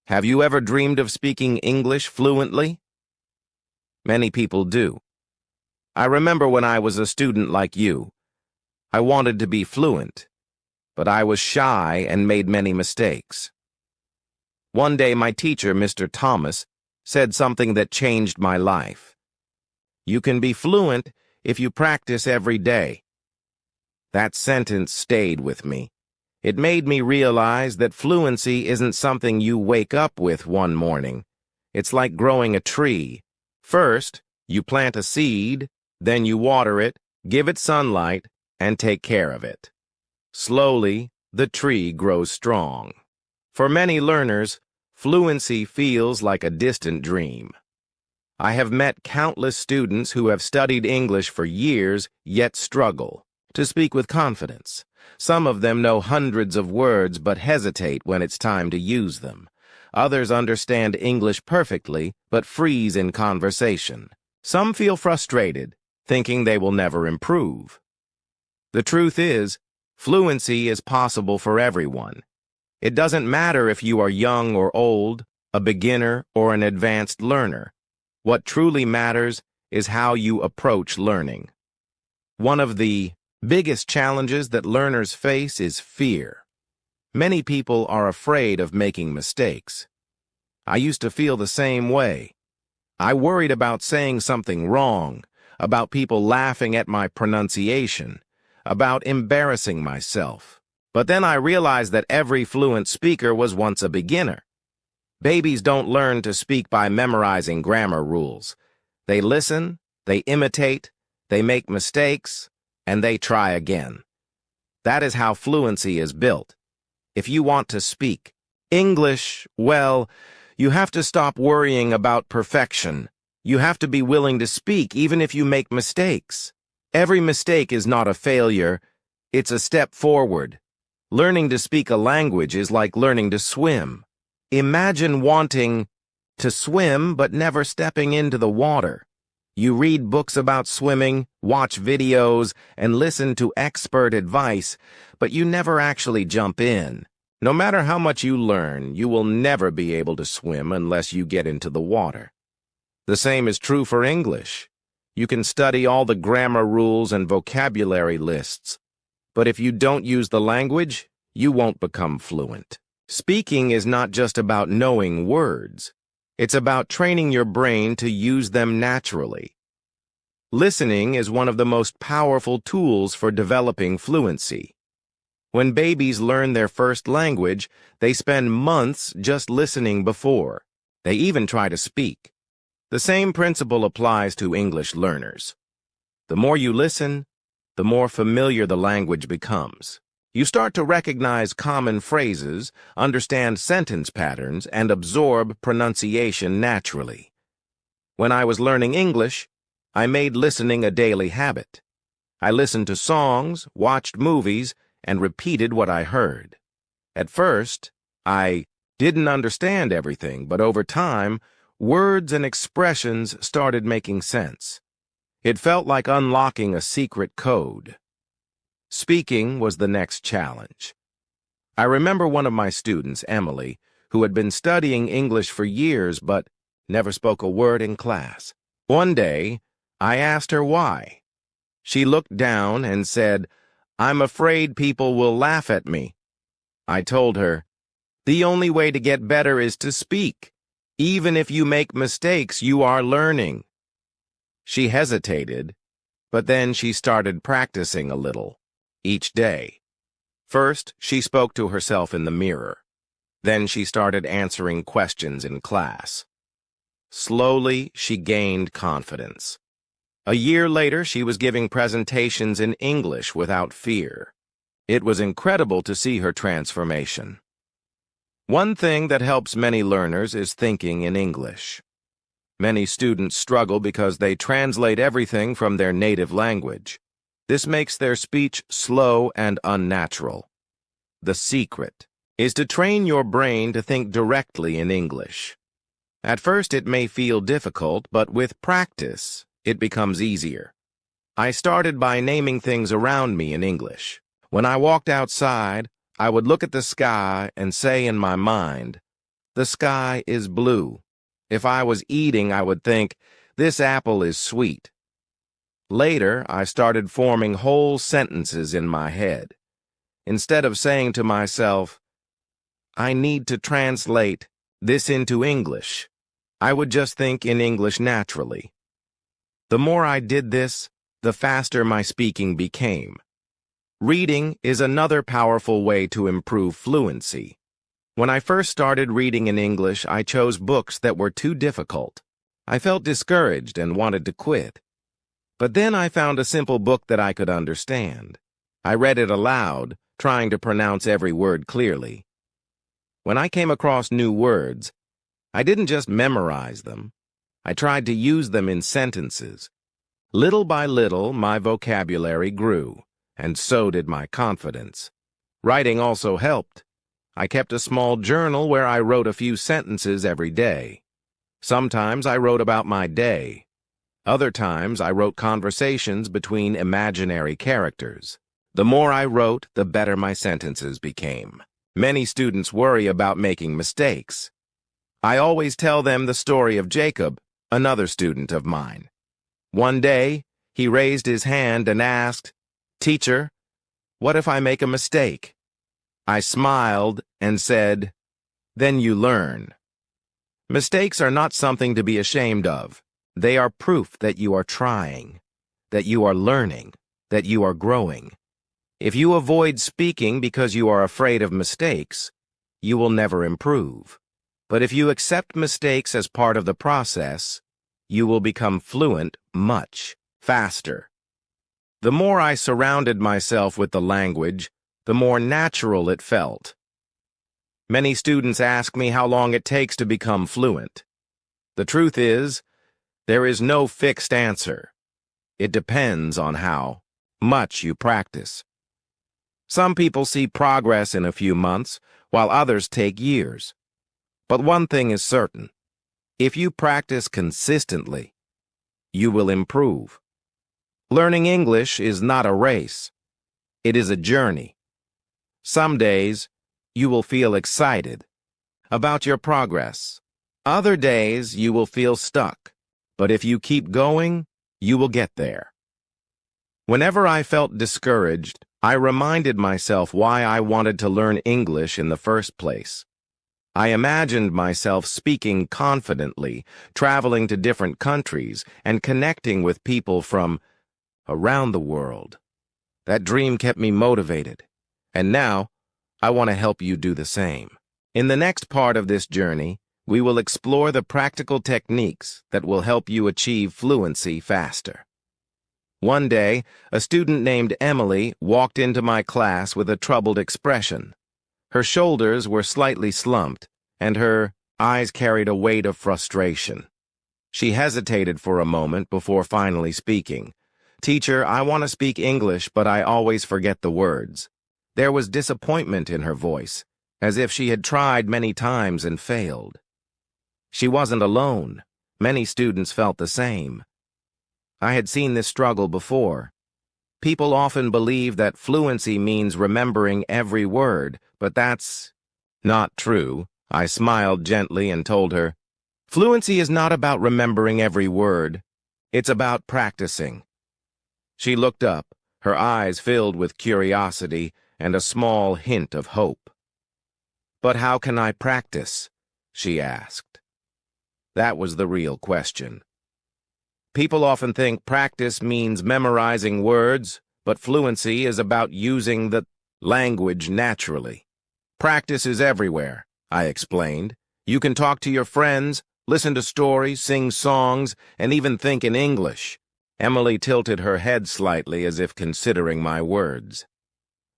Have you ever dreamed of speaking English fluently? Many people do. I remember when I was a student like you. I wanted to be fluent, but I was shy and made many mistakes. One day my teacher, Mr. Thomas, said something that changed my life. You can be fluent if you practice every day. That sentence stayed with me. It made me realize that fluency isn't something you wake up with one morning. It's like growing a tree. First, you plant a seed, then you water it, give it sunlight, and take care of it. Slowly, the tree grows strong. For many learners, fluency feels like a distant dream. I have met countless students who have studied English for years, yet struggle to speak with confidence. Some of them know hundreds of words but hesitate when it's time to use them. Others understand English perfectly but freeze in conversation. Some feel frustrated, thinking they will never improve. The truth is, fluency is possible for everyone. It doesn't matter if you are young or old, a beginner or an advanced learner. What truly matters is how you approach learning. One of the biggest challenges that learners face is fear. Many people are afraid of making mistakes. I used to feel the same way. I worried about saying something wrong, about people laughing at my pronunciation, about embarrassing myself. But then I realized that every fluent speaker was once a beginner. Babies don't learn to speak by memorizing grammar rules. They listen, they imitate, they make mistakes, and they try again. That is how fluency is built. If you want to speak English well, you have to stop worrying about perfection. You have to be willing to speak even if you make mistakes. Every mistake is not a failure, it's a step forward. Learning to speak a language is like learning to swim. Imagine wanting to swim but never stepping into the water. You read books about swimming, watch videos, and listen to expert advice, but you never actually jump in. No matter how much you learn, you will never be able to swim unless you get into the water. The same is true for English. You can study all the grammar rules and vocabulary lists, but if you don't use the language, you won't become fluent. Speaking is not just about knowing words. It's about training your brain to use them naturally. Listening is one of the most powerful tools for developing fluency. When babies learn their first language, they spend months just listening before they even try to speak. The same principle applies to English learners. The more you listen, the more familiar the language becomes. You start to recognize common phrases, understand sentence patterns, and absorb pronunciation naturally. When I was learning English, I made listening a daily habit. I listened to songs, watched movies, and repeated what I heard. At first, I didn't understand everything, but over time, words and expressions started making sense. It felt like unlocking a secret code. Speaking was the next challenge. I remember one of my students, Emily, who had been studying English for years but never spoke a word in class. One day, I asked her why. She looked down and said, "I'm afraid people will laugh at me." I told her, "The only way to get better is to speak. Even if you make mistakes, you are learning." She hesitated, but then she started practicing a little. Each day. First, she spoke to herself in the mirror. Then she started answering questions in class. Slowly, she gained confidence. A year later, she was giving presentations in English without fear. It was incredible to see her transformation. One thing that helps many learners is thinking in English. Many students struggle because they translate everything from their native language. This makes their speech slow and unnatural. The secret is to train your brain to think directly in English. At first it may feel difficult, but with practice, it becomes easier. I started by naming things around me in English. When I walked outside, I would look at the sky and say in my mind, The sky is blue. If I was eating, I would think, this apple is sweet. Later, I started forming whole sentences in my head. Instead of saying to myself, I need to translate this into English, I would just think in English naturally. The more I did this, the faster my speaking became. Reading is another powerful way to improve fluency. When I first started reading in English, I chose books that were too difficult. I felt discouraged and wanted to quit. But then I found a simple book that I could understand. I read it aloud, trying to pronounce every word clearly. When I came across new words, I didn't just memorize them. I tried to use them in sentences. Little by little, my vocabulary grew, and so did my confidence. Writing also helped. I kept a small journal where I wrote a few sentences every day. Sometimes I wrote about my day. Other times I wrote conversations between imaginary characters. The more I wrote, the better my sentences became. Many students worry about making mistakes. I always tell them the story of Jacob, another student of mine. One day, he raised his hand and asked, "Teacher, what if I make a mistake?" I smiled and said, "Then you learn." Mistakes are not something to be ashamed of. They are proof that you are trying, that you are learning, that you are growing. If you avoid speaking because you are afraid of mistakes, you will never improve. But if you accept mistakes as part of the process, you will become fluent much faster. The more I surrounded myself with the language, the more natural it felt. Many students ask me how long it takes to become fluent. The truth is, there is no fixed answer. It depends on how much you practice. Some people see progress in a few months, while others take years. But one thing is certain. If you practice consistently, you will improve. Learning English is not a race. It is a journey. Some days, you will feel excited about your progress. Other days, you will feel stuck. But if you keep going, you will get there. Whenever I felt discouraged, I reminded myself why I wanted to learn English in the first place. I imagined myself speaking confidently, traveling to different countries, and connecting with people from around the world. That dream kept me motivated, and now I want to help you do the same. In the next part of this journey, we will explore the practical techniques that will help you achieve fluency faster. One day, a student named Emily walked into my class with a troubled expression. Her shoulders were slightly slumped, and her eyes carried a weight of frustration. She hesitated for a moment before finally speaking. "Teacher, I want to speak English, but I always forget the words." There was disappointment in her voice, as if she had tried many times and failed. She wasn't alone. Many students felt the same. I had seen this struggle before. People often believe that fluency means remembering every word, but that's not true. I smiled gently and told her, "Fluency is not about remembering every word. It's about practicing." She looked up, her eyes filled with curiosity and a small hint of hope. "But how can I practice?" she asked. That was the real question. People often think practice means memorizing words, but fluency is about using the language naturally. Practice is everywhere, I explained. You can talk to your friends, listen to stories, sing songs, and even think in English. Emily tilted her head slightly as if considering my words.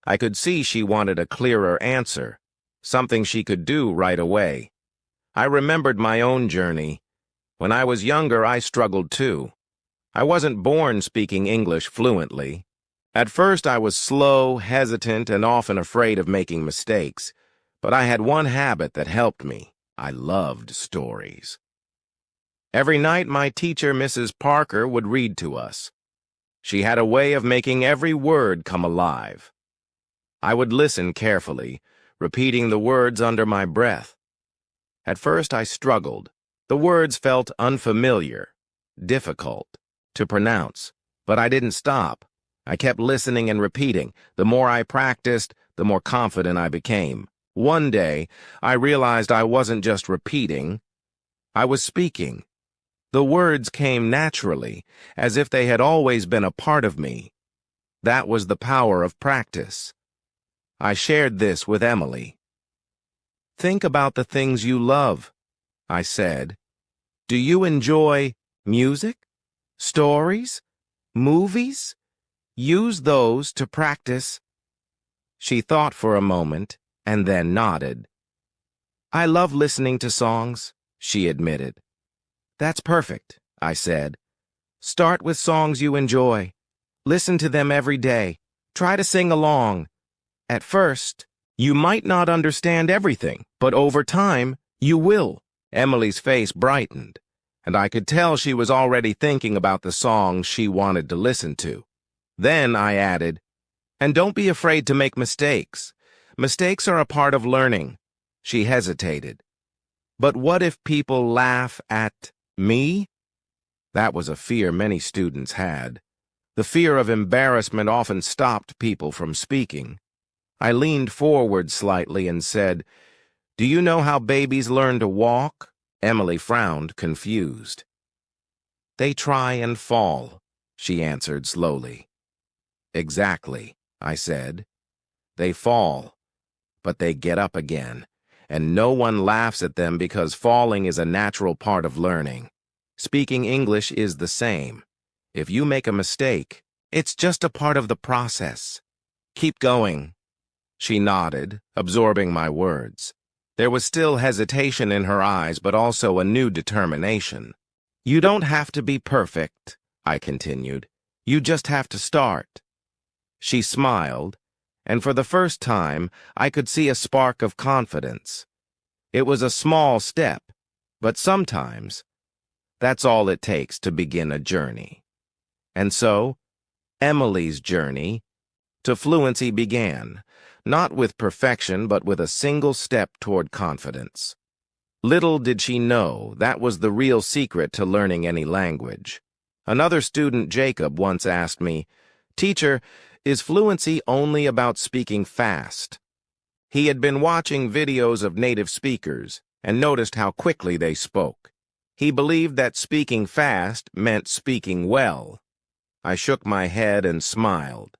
I could see she wanted a clearer answer, something she could do right away. I remembered my own journey. When I was younger, I struggled too. I wasn't born speaking English fluently. At first, I was slow, hesitant, and often afraid of making mistakes. But I had one habit that helped me. I loved stories. Every night, my teacher, Mrs. Parker, would read to us. She had a way of making every word come alive. I would listen carefully, repeating the words under my breath. At first I struggled. The words felt unfamiliar, difficult to pronounce, but I didn't stop. I kept listening and repeating. The more I practiced, the more confident I became. One day, I realized I wasn't just repeating, I was speaking. The words came naturally, as if they had always been a part of me. That was the power of practice. I shared this with Emily. Think about the things you love, I said. Do you enjoy music, stories, movies? Use those to practice. She thought for a moment and then nodded. I love listening to songs, she admitted. That's perfect, I said. Start with songs you enjoy. Listen to them every day. Try to sing along. At first, you might not understand everything, but over time, you will. Emily's face brightened, and I could tell she was already thinking about the songs she wanted to listen to. Then I added, and don't be afraid to make mistakes. Mistakes are a part of learning. She hesitated. But what if people laugh at me? That was a fear many students had. The fear of embarrassment often stopped people from speaking. I leaned forward slightly and said, Do you know how babies learn to walk? Emily frowned, confused. They try and fall, she answered slowly. Exactly, I said. They fall, but they get up again, and no one laughs at them because falling is a natural part of learning. Speaking English is the same. If you make a mistake, it's just a part of the process. Keep going. She nodded, absorbing my words. There was still hesitation in her eyes, but also a new determination. You don't have to be perfect, I continued. You just have to start. She smiled, and for the first time, I could see a spark of confidence. It was a small step, but sometimes that's all it takes to begin a journey. And so, Emily's journey to fluency began, not with perfection, but with a single step toward confidence. Little did she know that was the real secret to learning any language. Another student, Jacob, once asked me, Teacher, is fluency only about speaking fast? He had been watching videos of native speakers and noticed how quickly they spoke. He believed that speaking fast meant speaking well. I shook my head and smiled.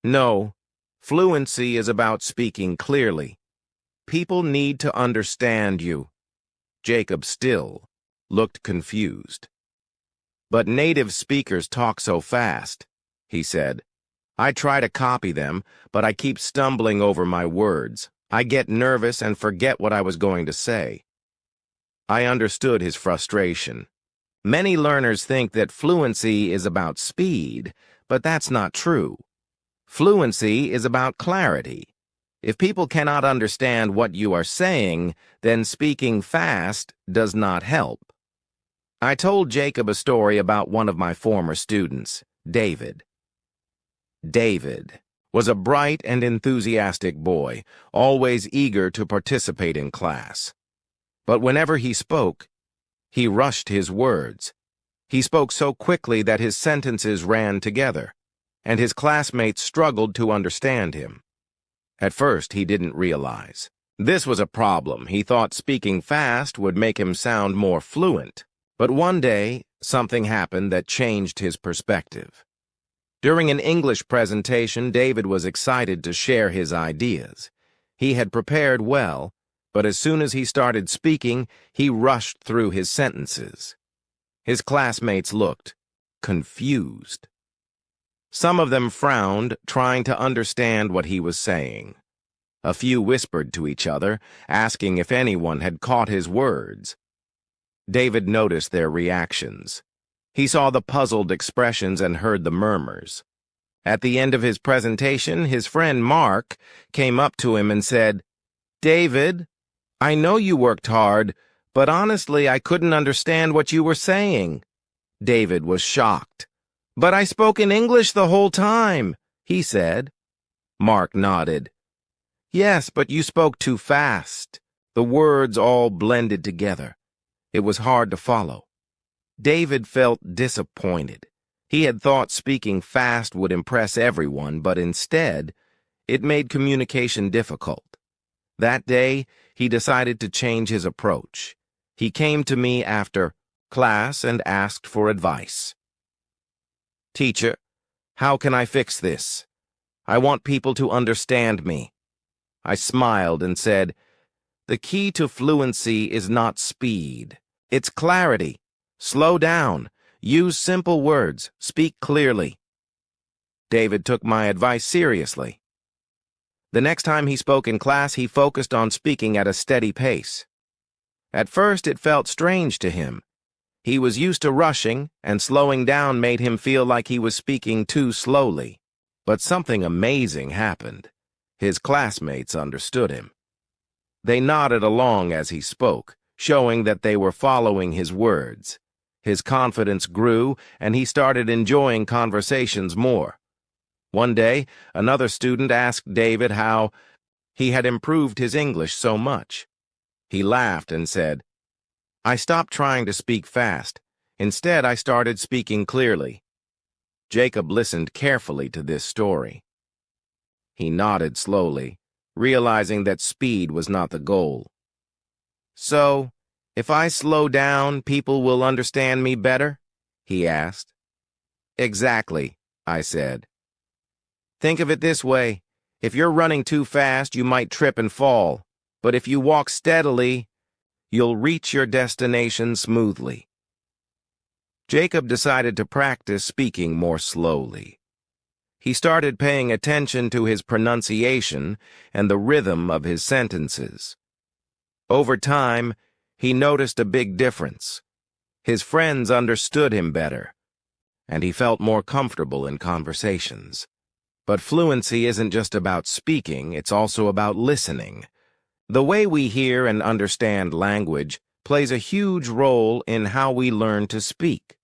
No, fluency is about speaking clearly. People need to understand you. Jacob still looked confused. But native speakers talk so fast, he said. I try to copy them, but I keep stumbling over my words. I get nervous and forget what I was going to say. I understood his frustration. Many learners think that fluency is about speed, but that's not true. Fluency is about clarity. If people cannot understand what you are saying, then speaking fast does not help. I told Jacob a story about one of my former students, David. David was a bright and enthusiastic boy, always eager to participate in class. But whenever he spoke, he rushed his words. He spoke so quickly that his sentences ran together, and his classmates struggled to understand him. At first, he didn't realize. This was a problem. He thought speaking fast would make him sound more fluent. But one day, something happened that changed his perspective. During an English presentation, David was excited to share his ideas. He had prepared well, but as soon as he started speaking, he rushed through his sentences. His classmates looked confused. Some of them frowned, trying to understand what he was saying. A few whispered to each other, asking if anyone had caught his words. David noticed their reactions. He saw the puzzled expressions and heard the murmurs. At the end of his presentation, his friend Mark came up to him and said, David, I know you worked hard, but honestly, I couldn't understand what you were saying. David was shocked. But I spoke in English the whole time, he said. Mark nodded. Yes, but you spoke too fast. The words all blended together. It was hard to follow. David felt disappointed. He had thought speaking fast would impress everyone, but instead, it made communication difficult. That day, he decided to change his approach. He came to me after class and asked for advice. "Teacher, how can I fix this? I want people to understand me." I smiled and said, "The key to fluency is not speed. It's clarity. Slow down. Use simple words. Speak clearly." David took my advice seriously. The next time he spoke in class, he focused on speaking at a steady pace. At first, it felt strange to him. He was used to rushing, and slowing down made him feel like he was speaking too slowly. But something amazing happened. His classmates understood him. They nodded along as he spoke, showing that they were following his words. His confidence grew, and he started enjoying conversations more. One day, another student asked David how he had improved his English so much. He laughed and said, "I stopped trying to speak fast. Instead, I started speaking clearly." Jacob listened carefully to this story. He nodded slowly, realizing that speed was not the goal. "So, if I slow down, people will understand me better?" he asked. "Exactly," I said. "Think of it this way. If you're running too fast, you might trip and fall. But if you walk steadily, you'll reach your destination smoothly." Jacob decided to practice speaking more slowly. He started paying attention to his pronunciation and the rhythm of his sentences. Over time, he noticed a big difference. His friends understood him better, and he felt more comfortable in conversations. But fluency isn't just about speaking, it's also about listening. The way we hear and understand language plays a huge role in how we learn to speak.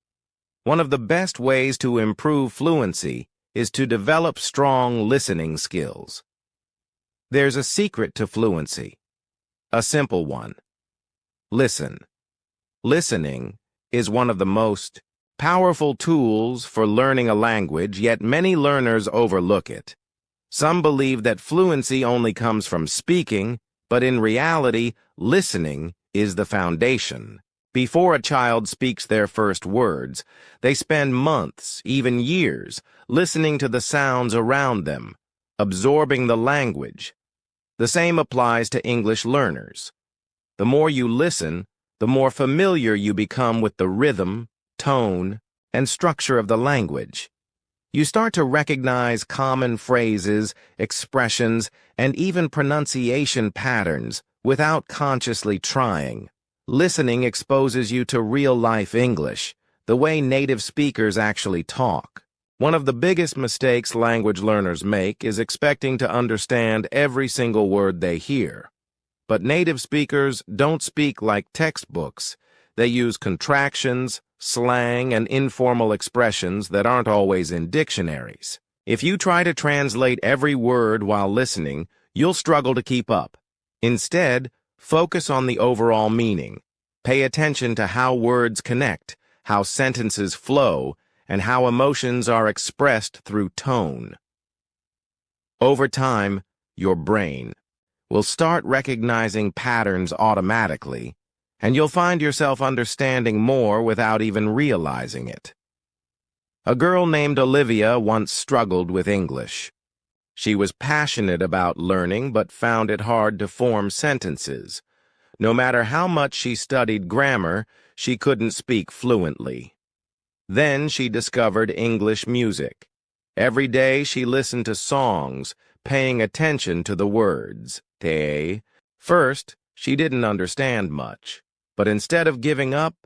One of the best ways to improve fluency is to develop strong listening skills. There's a secret to fluency, a simple one. Listen. Listening is one of the most powerful tools for learning a language, yet many learners overlook it. Some believe that fluency only comes from speaking, but in reality, listening is the foundation. Before a child speaks their first words, they spend months, even years, listening to the sounds around them, absorbing the language. The same applies to English learners. The more you listen, the more familiar you become with the rhythm, tone, and structure of the language. You start to recognize common phrases, expressions, and even pronunciation patterns without consciously trying. Listening exposes you to real-life English, the way native speakers actually talk. One of the biggest mistakes language learners make is expecting to understand every single word they hear. But native speakers don't speak like textbooks. They use contractions, slang, and informal expressions that aren't always in dictionaries. If you try to translate every word while listening, you'll struggle to keep up. Instead, focus on the overall meaning. Pay attention to how words connect, how sentences flow, and how emotions are expressed through tone. Over time, your brain will start recognizing patterns automatically, and you'll find yourself understanding more without even realizing it. A girl named Olivia once struggled with English. She was passionate about learning but found it hard to form sentences. No matter how much she studied grammar, she couldn't speak fluently. Then she discovered English music. Every day she listened to songs, paying attention to the words. First, she didn't understand much, but instead of giving up,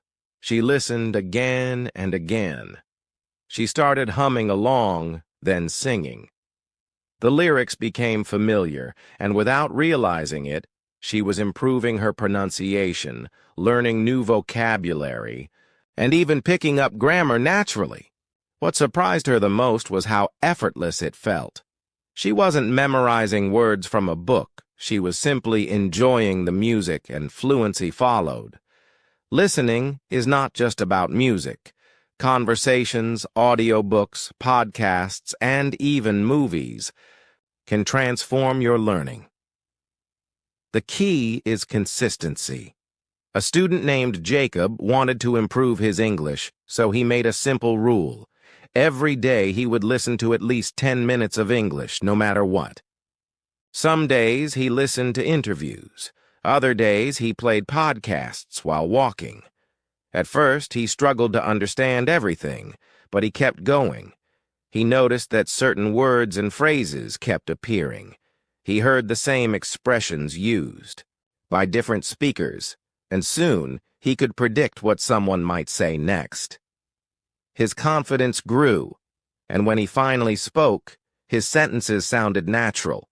she listened again and again. She started humming along, then singing. The lyrics became familiar, and without realizing it, she was improving her pronunciation, learning new vocabulary, and even picking up grammar naturally. What surprised her the most was how effortless it felt. She wasn't memorizing words from a book. She was simply enjoying the music, and fluency followed. Listening is not just about music. Conversations, audiobooks, podcasts, and even movies can transform your learning. The key is consistency. A student named Jacob wanted to improve his English, so he made a simple rule. Every day he would listen to at least 10 minutes of English, no matter what. Some days he listened to interviews. Other days he played podcasts while walking. At first he struggled to understand everything, but he kept going. He noticed that certain words and phrases kept appearing. He heard the same expressions used by different speakers, and soon he could predict what someone might say next. His confidence grew, and when he finally spoke, his sentences sounded natural.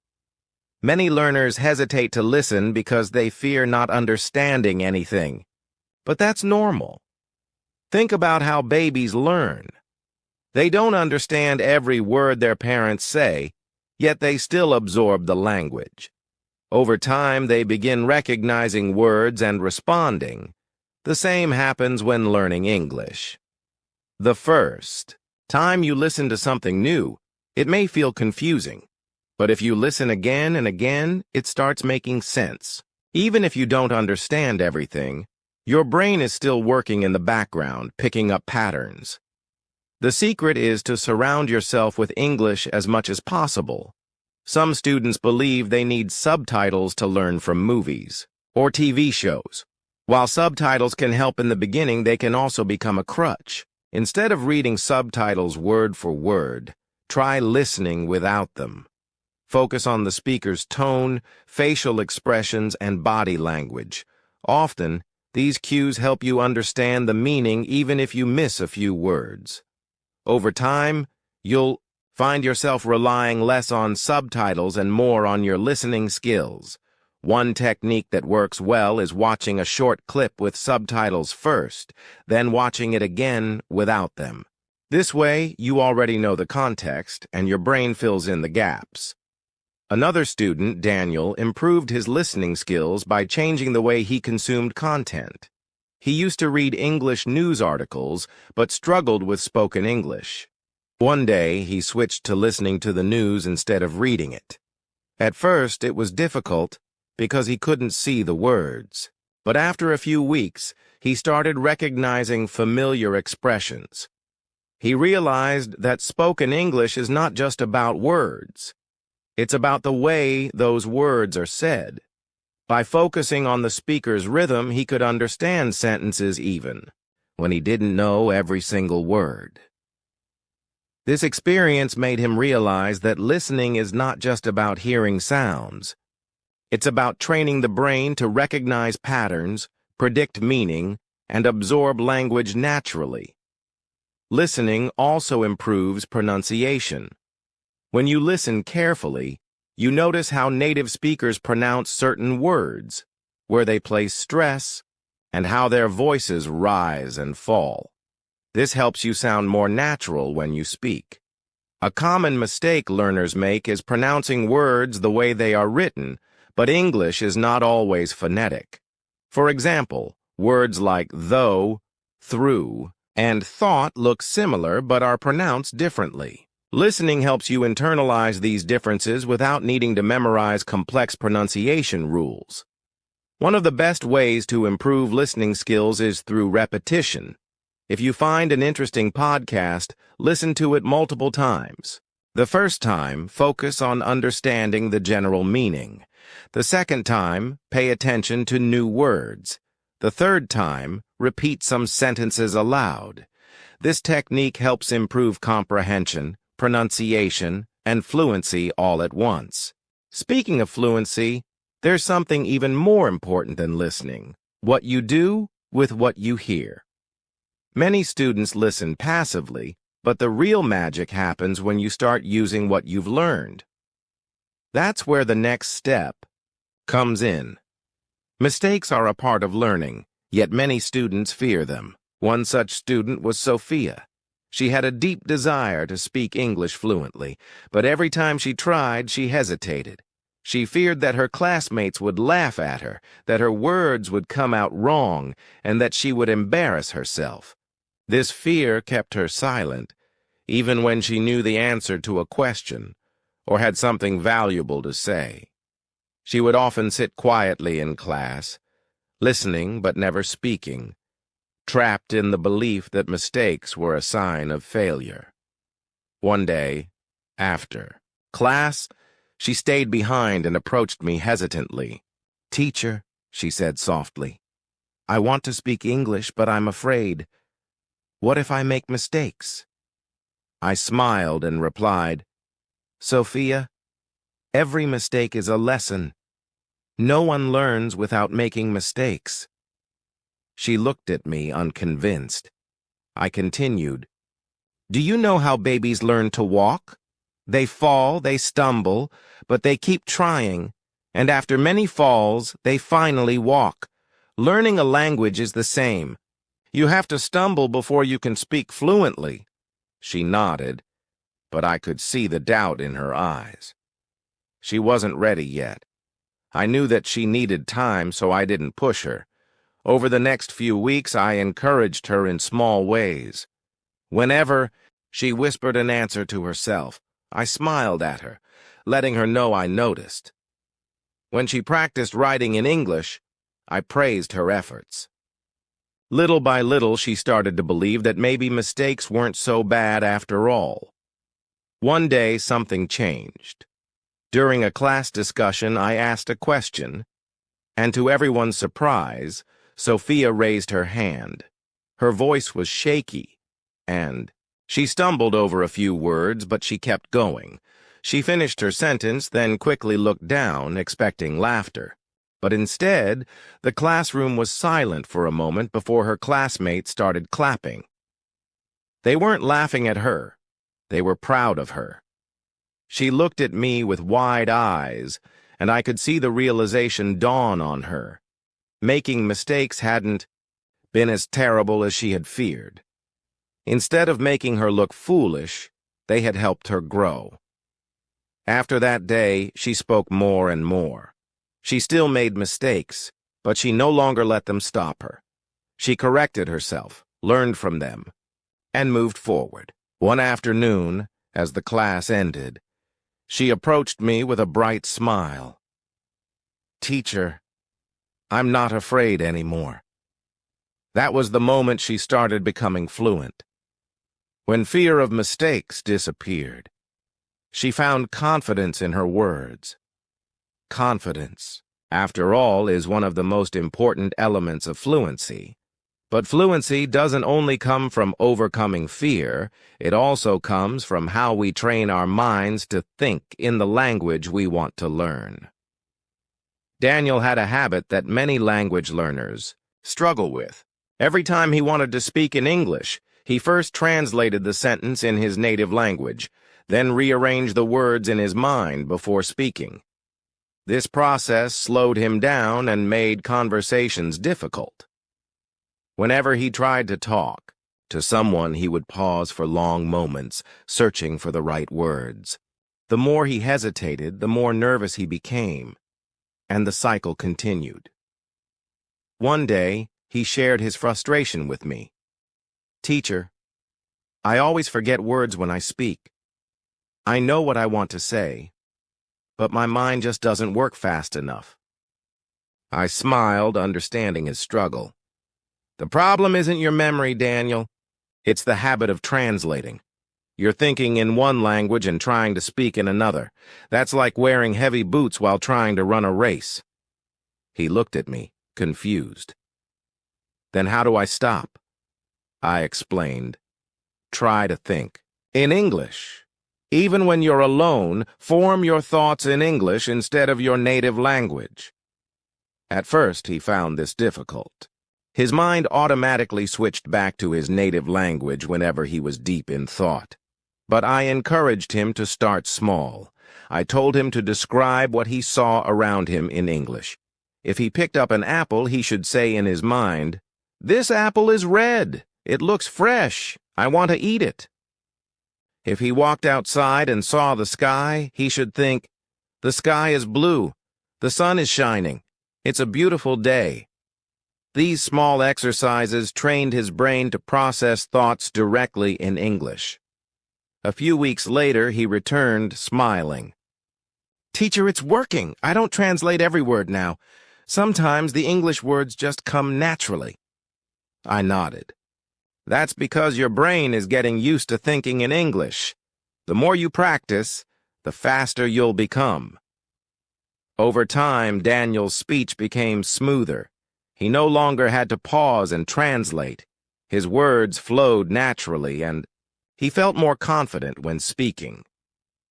Many learners hesitate to listen because they fear not understanding anything. But that's normal. Think about how babies learn. They don't understand every word their parents say, yet they still absorb the language. Over time, they begin recognizing words and responding. The same happens when learning English. The first time you listen to something new, it may feel confusing. But if you listen again and again, it starts making sense. Even if you don't understand everything, your brain is still working in the background, picking up patterns. The secret is to surround yourself with English as much as possible. Some students believe they need subtitles to learn from movies or TV shows. While subtitles can help in the beginning, they can also become a crutch. Instead of reading subtitles word for word, try listening without them. Focus on the speaker's tone, facial expressions, and body language. Often, these cues help you understand the meaning even if you miss a few words. Over time, you'll find yourself relying less on subtitles and more on your listening skills. One technique that works well is watching a short clip with subtitles first, then watching it again without them. This way, you already know the context, and your brain fills in the gaps. Another student, Daniel, improved his listening skills by changing the way he consumed content. He used to read English news articles, but struggled with spoken English. One day, he switched to listening to the news instead of reading it. At first, it was difficult because he couldn't see the words. But after a few weeks, he started recognizing familiar expressions. He realized that spoken English is not just about words. It's about the way those words are said. By focusing on the speaker's rhythm, he could understand sentences even when he didn't know every single word. This experience made him realize that listening is not just about hearing sounds. It's about training the brain to recognize patterns, predict meaning, and absorb language naturally. Listening also improves pronunciation. When you listen carefully, you notice how native speakers pronounce certain words, where they place stress, and how their voices rise and fall. This helps you sound more natural when you speak. A common mistake learners make is pronouncing words the way they are written, but English is not always phonetic. For example, words like though, through, and thought look similar but are pronounced differently. Listening helps you internalize these differences without needing to memorize complex pronunciation rules. One of the best ways to improve listening skills is through repetition. If you find an interesting podcast, listen to it multiple times. The first time, focus on understanding the general meaning. The second time, pay attention to new words. The third time, repeat some sentences aloud. This technique helps improve comprehension, pronunciation, and fluency all at once. Speaking of fluency, there's something even more important than listening: what you do with what you hear. Many students listen passively, but the real magic happens when you start using what you've learned. That's where the next step comes in. Mistakes are a part of learning, yet many students fear them. One such student was Sophia. She had a deep desire to speak English fluently, but every time she tried, she hesitated. She feared that her classmates would laugh at her, that her words would come out wrong, and that she would embarrass herself. This fear kept her silent, even when she knew the answer to a question or had something valuable to say. She would often sit quietly in class, listening but never speaking, trapped in the belief that mistakes were a sign of failure. One day, after class, she stayed behind and approached me hesitantly. "Teacher," she said softly, "I want to speak English, but I'm afraid. What if I make mistakes?" I smiled and replied, "Sophia, every mistake is a lesson. No one learns without making mistakes." She looked at me unconvinced. I continued, "Do you know how babies learn to walk? They fall, they stumble, but they keep trying, and after many falls, they finally walk. Learning a language is the same. You have to stumble before you can speak fluently." She nodded, but I could see the doubt in her eyes. She wasn't ready yet. I knew that she needed time, so I didn't push her. Over the next few weeks, I encouraged her in small ways. Whenever she whispered an answer to herself, I smiled at her, letting her know I noticed. When she practiced writing in English, I praised her efforts. Little by little, she started to believe that maybe mistakes weren't so bad after all. One day, something changed. During a class discussion, I asked a question, and to everyone's surprise, Sophia raised her hand. Her voice was shaky, and she stumbled over a few words, but she kept going. She finished her sentence, then quickly looked down, expecting laughter. But instead, the classroom was silent for a moment before her classmates started clapping. They weren't laughing at her. They were proud of her. She looked at me with wide eyes, and I could see the realization dawn on her. Making mistakes hadn't been as terrible as she had feared. Instead of making her look foolish, they had helped her grow. After that day, she spoke more and more. She still made mistakes, but she no longer let them stop her. She corrected herself, learned from them, and moved forward. One afternoon, as the class ended, she approached me with a bright smile. "Teacher, I'm not afraid anymore." That was the moment she started becoming fluent. When fear of mistakes disappeared, she found confidence in her words. Confidence, after all, is one of the most important elements of fluency. But fluency doesn't only come from overcoming fear, it also comes from how we train our minds to think in the language we want to learn. Daniel had a habit that many language learners struggle with. Every time he wanted to speak in English, he first translated the sentence in his native language, then rearranged the words in his mind before speaking. This process slowed him down and made conversations difficult. Whenever he tried to talk to someone, he would pause for long moments, searching for the right words. The more he hesitated, the more nervous he became, and the cycle continued. One day, he shared his frustration with me. "Teacher, I always forget words when I speak. I know what I want to say, but my mind just doesn't work fast enough." I smiled, understanding his struggle. "The problem isn't your memory, Daniel. It's the habit of translating. You're thinking in one language and trying to speak in another. That's like wearing heavy boots while trying to run a race." He looked at me, confused. "Then how do I stop?" I explained. "Try to think in English. Even when you're alone, form your thoughts in English instead of your native language." At first, he found this difficult. His mind automatically switched back to his native language whenever he was deep in thought. But I encouraged him to start small. I told him to describe what he saw around him in English. If he picked up an apple, he should say in his mind, "This apple is red. It looks fresh. I want to eat it." If he walked outside and saw the sky, he should think, The sky is blue. The sun is shining. It's a beautiful day. These small exercises trained his brain to process thoughts directly in English. A few weeks later, he returned, smiling. "Teacher, it's working. I don't translate every word now. Sometimes the English words just come naturally." I nodded. "That's because your brain is getting used to thinking in English. The more you practice, the faster you'll become." Over time, Daniel's speech became smoother. He no longer had to pause and translate. His words flowed naturally, and he felt more confident when speaking.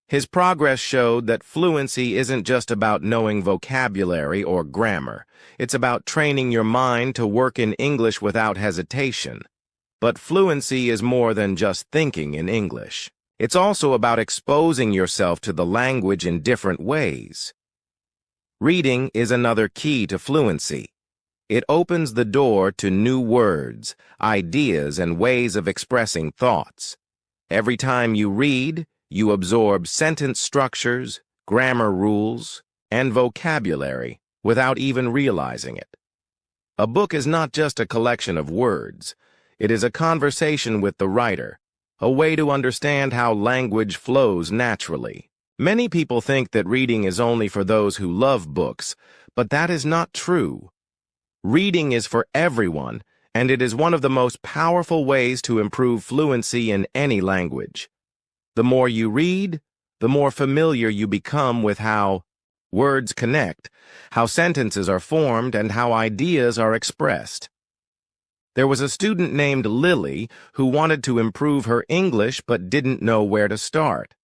His progress showed that fluency isn't just about knowing vocabulary or grammar. It's about training your mind to work in English without hesitation. But fluency is more than just thinking in English. It's also about exposing yourself to the language in different ways. Reading is another key to fluency. It opens the door to new words, ideas, and ways of expressing thoughts. Every time you read, you absorb sentence structures, grammar rules, and vocabulary without even realizing it. A book is not just a collection of words. It is a conversation with the writer, a way to understand how language flows naturally. Many people think that reading is only for those who love books, but that is not true. Reading is for everyone, and it is one of the most powerful ways to improve fluency in any language. The more you read, the more familiar you become with how words connect, how sentences are formed, and how ideas are expressed. There was a student named Lily who wanted to improve her English but didn't know where to start.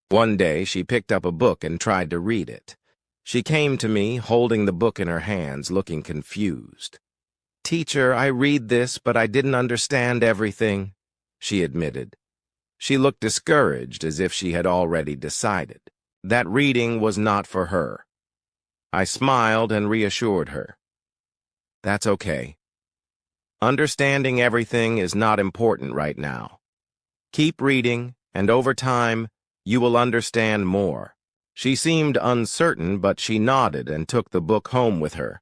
One day, she picked up a book and tried to read it. She came to me, holding the book in her hands, looking confused. "Teacher, I read this, but I didn't understand everything," she admitted. She looked discouraged, as if she had already decided that reading was not for her. I smiled and reassured her. "That's okay. Understanding everything is not important right now. Keep reading, and over time, you will understand more." She seemed uncertain, but she nodded and took the book home with her.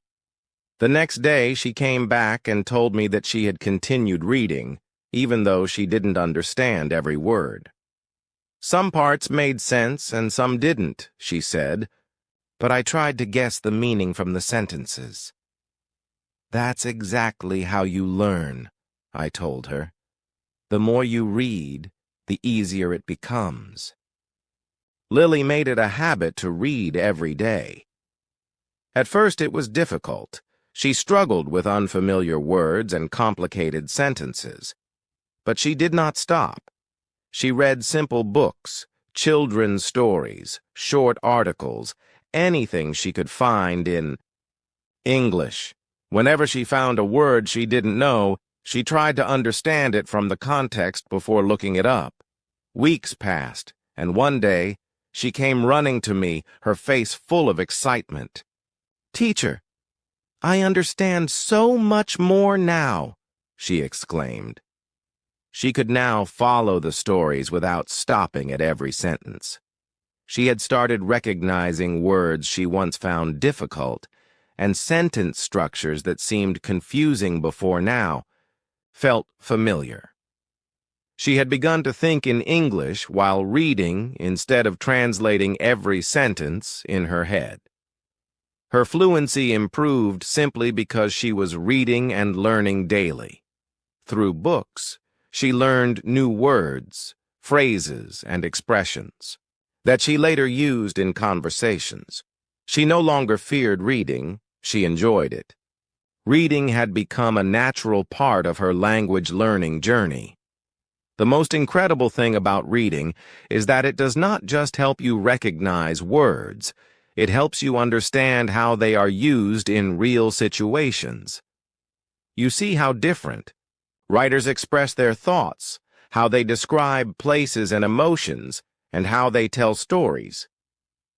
The next day, she came back and told me that she had continued reading, even though she didn't understand every word. "Some parts made sense and some didn't," she said, "but I tried to guess the meaning from the sentences." "That's exactly how you learn," I told her. "The more you read, the easier it becomes." Lily made it a habit to read every day. At first it was difficult. She struggled with unfamiliar words and complicated sentences. But she did not stop. She read simple books, children's stories, short articles, anything she could find in English. Whenever she found a word she didn't know, she tried to understand it from the context before looking it up. Weeks passed, and one day, she came running to me, her face full of excitement. "Teacher, I understand so much more now," she exclaimed. She could now follow the stories without stopping at every sentence. She had started recognizing words she once found difficult, and sentence structures that seemed confusing before now felt familiar. She had begun to think in English while reading instead of translating every sentence in her head. Her fluency improved simply because she was reading and learning daily. Through books, she learned new words, phrases, and expressions that she later used in conversations. She no longer feared reading, she enjoyed it. Reading had become a natural part of her language learning journey. The most incredible thing about reading is that it does not just help you recognize words, it helps you understand how they are used in real situations. You see how different writers express their thoughts, how they describe places and emotions, and how they tell stories.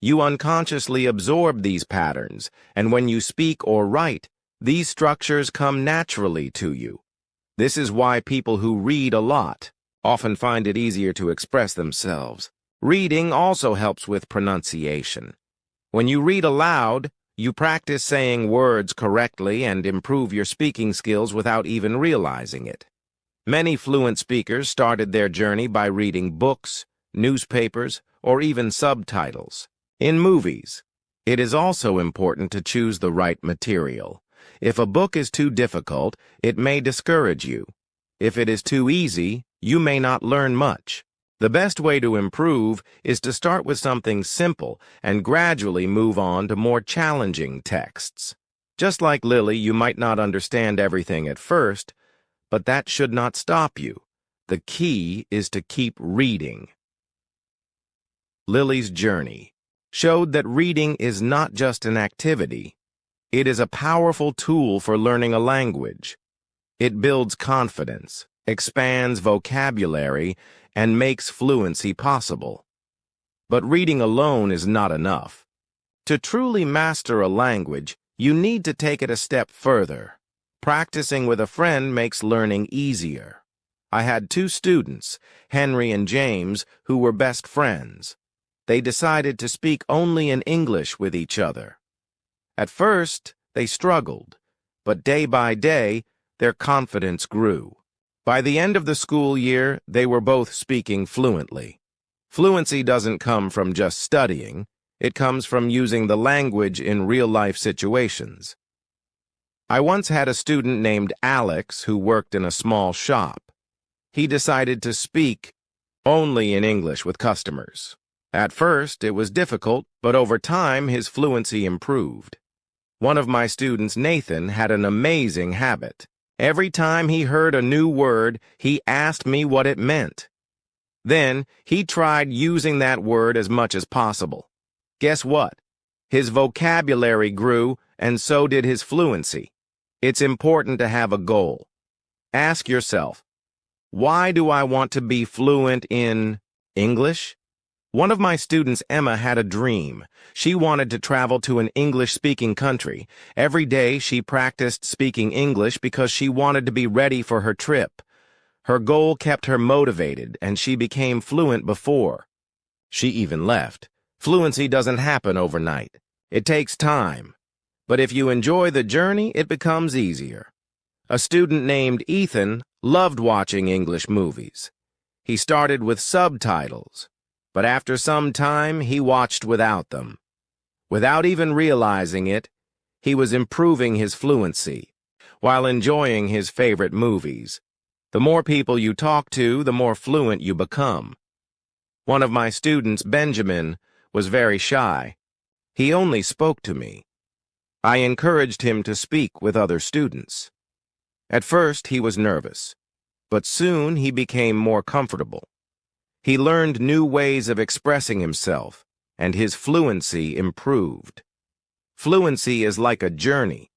You unconsciously absorb these patterns, and when you speak or write, these structures come naturally to you. This is why people who read a lot often find it easier to express themselves. Reading also helps with pronunciation. When you read aloud, you practice saying words correctly and improve your speaking skills without even realizing it. Many fluent speakers started their journey by reading books, newspapers, or even subtitles. In movies, it is also important to choose the right material. If a book is too difficult, it may discourage you. If it is too easy, you may not learn much. The best way to improve is to start with something simple and gradually move on to more challenging texts. Just like Lily, you might not understand everything at first, but that should not stop you. The key is to keep reading. Lily's journey showed that reading is not just an activity. It is a powerful tool for learning a language. It builds confidence, expands vocabulary, and makes fluency possible. But reading alone is not enough. To truly master a language, you need to take it a step further. Practicing with a friend makes learning easier. I had two students, Henry and James, who were best friends. They decided to speak only in English with each other. At first, they struggled, but day by day, their confidence grew. By the end of the school year, they were both speaking fluently. Fluency doesn't come from just studying. It comes from using the language in real-life situations. I once had a student named Alex who worked in a small shop. He decided to speak only in English with customers. At first, it was difficult, but over time, his fluency improved. One of my students, Nathan, had an amazing habit. Every time he heard a new word, he asked me what it meant. Then, he tried using that word as much as possible. Guess what? His vocabulary grew, and so did his fluency. It's important to have a goal. Ask yourself, why do I want to be fluent in English? One of my students, Emma, had a dream. She wanted to travel to an English-speaking country. Every day, she practiced speaking English because she wanted to be ready for her trip. Her goal kept her motivated, and she became fluent before she even left. Fluency doesn't happen overnight. It takes time. But if you enjoy the journey, it becomes easier. A student named Ethan loved watching English movies. He started with subtitles, but after some time, he watched without them. Without even realizing it, he was improving his fluency while enjoying his favorite movies. The more people you talk to, the more fluent you become. One of my students, Benjamin, was very shy. He only spoke to me. I encouraged him to speak with other students. At first, he was nervous, but soon he became more comfortable. He learned new ways of expressing himself, and his fluency improved. Fluency is like a journey.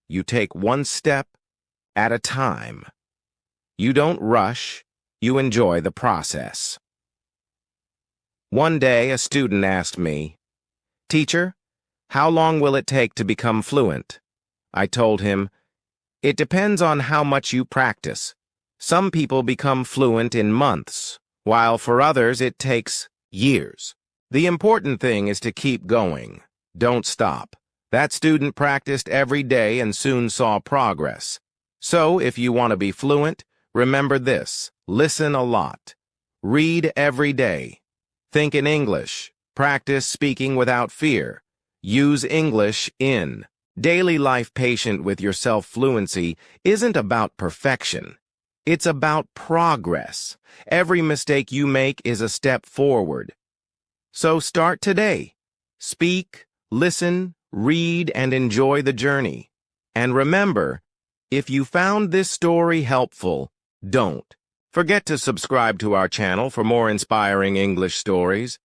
You take one step at a time. You don't rush, you enjoy the process. One day, a student asked me, "Teacher, how long will it take to become fluent?" I told him, "It depends on how much you practice. Some people become fluent in months, while for others it takes years. The important thing is to keep going. Don't stop." That student practiced every day and soon saw progress. So, if you want to be fluent, remember this: listen a lot. Read every day. Think in English. Practice speaking without fear. Use English in daily life. Patient with your self-fluency isn't about perfection. It's about progress. Every mistake you make is a step forward. So start today. Speak, listen, read, and enjoy the journey. And remember, if you found this story helpful, don't forget to subscribe to our channel for more inspiring English stories.